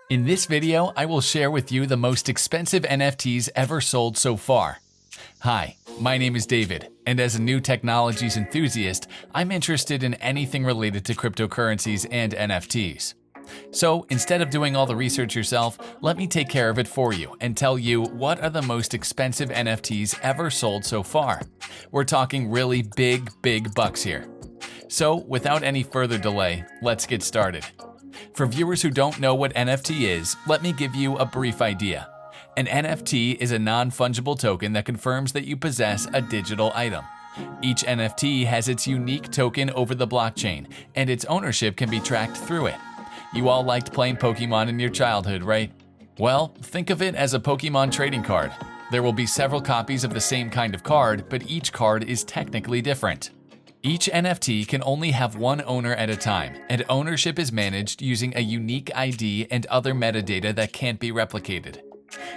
In this video, I will share with you the most expensive NFTs ever sold so far. Hi, my name is David, and as a new technologies enthusiast, I'm interested in anything related to cryptocurrencies and NFTs. So instead of doing all the research yourself, let me take care of it for you and tell you what are the most expensive NFTs ever sold so far. We're talking really big bucks here. So without any further delay, let's get started. For viewers who don't know what NFT is, let me give you a brief idea. An NFT is a non-fungible token that confirms that you possess a digital item. Each NFT has its unique token over the blockchain, and its ownership can be tracked through it. You all liked playing Pokemon in your childhood, right? Well, think of it as a Pokemon trading card. There will be several copies of the same kind of card, but each card is technically different. Each NFT can only have one owner at a time, and ownership is managed using a unique ID and other metadata that can't be replicated.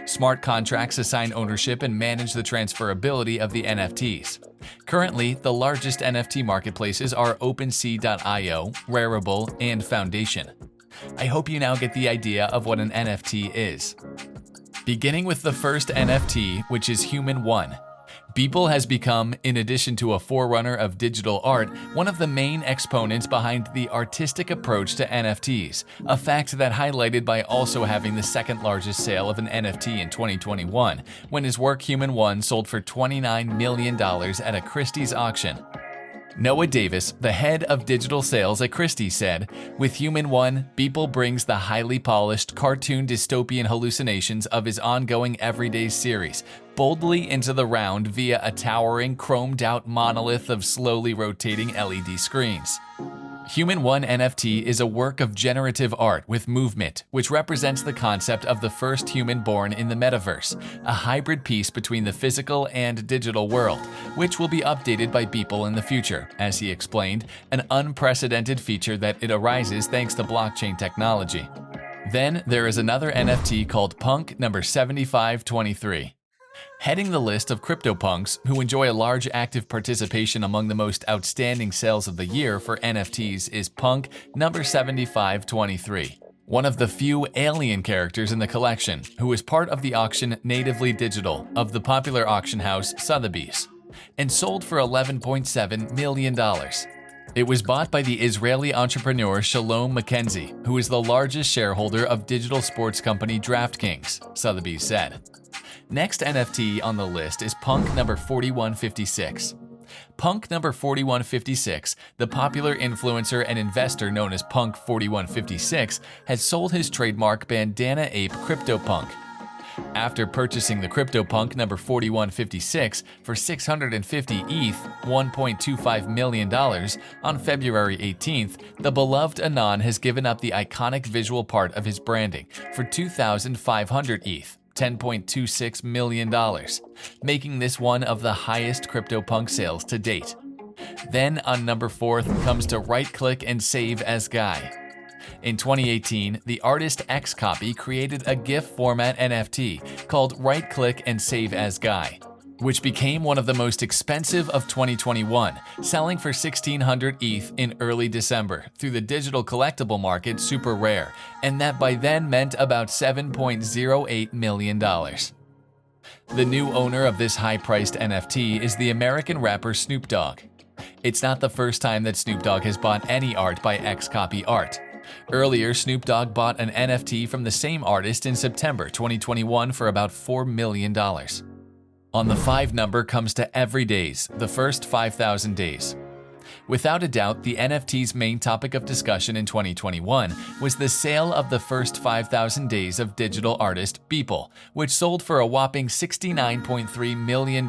Smart contracts assign ownership and manage the transferability of the NFTs. Currently, the largest NFT marketplaces are OpenSea.io, Rarible, and Foundation. I hope you now get the idea of what an NFT is. Beginning with the first NFT, which is Human 1. Beeple has become, in addition to a forerunner of digital art, one of the main exponents behind the artistic approach to NFTs, a fact that highlighted by also having the second largest sale of an NFT in 2021, when his work Human 1 sold for $29 million at a Christie's auction. Noah Davis, the head of digital sales at Christie's, said, "With Human 1, Beeple brings the highly polished cartoon dystopian hallucinations of his ongoing Everyday series boldly into the round via a towering, chromed-out monolith of slowly rotating LED screens." Human 1 NFT is a work of generative art with movement, which represents the concept of the first human born in the metaverse, a hybrid piece between the physical and digital world, which will be updated by Beeple in the future, as he explained, an unprecedented feature that it arises thanks to blockchain technology. Then there is another NFT called Punk number 7523. Heading the list of CryptoPunks, who enjoy a large active participation among the most outstanding sales of the year for NFTs, is Punk number 7523, one of the few alien characters in the collection, who is part of the auction Natively Digital of the popular auction house Sotheby's, and sold for $11.7 million. It was bought by the Israeli entrepreneur Shalom Mackenzie, who is the largest shareholder of digital sports company DraftKings, Sotheby's said. Next NFT on the list is Punk number 4156. Punk number 4156, the popular influencer and investor known as Punk 4156, has sold his trademark Bandana Ape CryptoPunk. After purchasing the CryptoPunk number 4156 for 650 ETH, $1.25 million, on February 18th, the beloved Anon has given up the iconic visual part of his branding for 2,500 ETH. $10.26 million, making this one of the highest CryptoPunk sales to date. Then on number 4 comes to Right Click and Save as Guy. In 2018, the artist Xcopy created a GIF format NFT called Right Click and Save as Guy, which became one of the most expensive of 2021, selling for 1,600 ETH in early December through the digital collectible market Super Rare, and that by then meant about $7.08 million. The new owner of this high-priced NFT is the American rapper Snoop Dogg. It's not the first time that Snoop Dogg has bought any art by Xcopy Art. Earlier, Snoop Dogg bought an NFT from the same artist in September 2021 for about $4 million. On the 5 number comes to Everydays, the first 5,000 days. Without a doubt, the NFT's main topic of discussion in 2021 was the sale of the first 5,000 days of digital artist Beeple, which sold for a whopping $69.3 million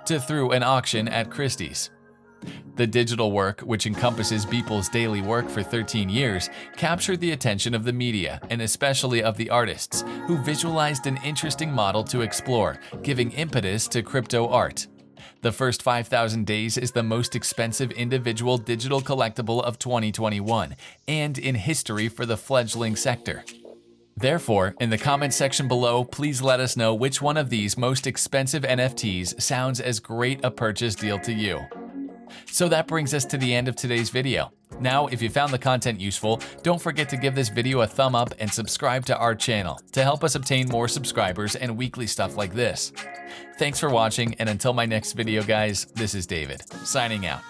through an auction at Christie's. The digital work, which encompasses Beeple's daily work for 13 years, captured the attention of the media, and especially of the artists, who visualized an interesting model to explore, giving impetus to crypto art. The first 5,000 days is the most expensive individual digital collectible of 2021, and in history for the fledgling sector. Therefore, in the comment section below, please let us know which one of these most expensive NFTs sounds as great a purchase deal to you. So that brings us to the end of today's video. Now, if you found the content useful, don't forget to give this video a thumb up and subscribe to our channel to help us obtain more subscribers and weekly stuff like this. Thanks for watching, and until my next video, guys, this is David, signing out.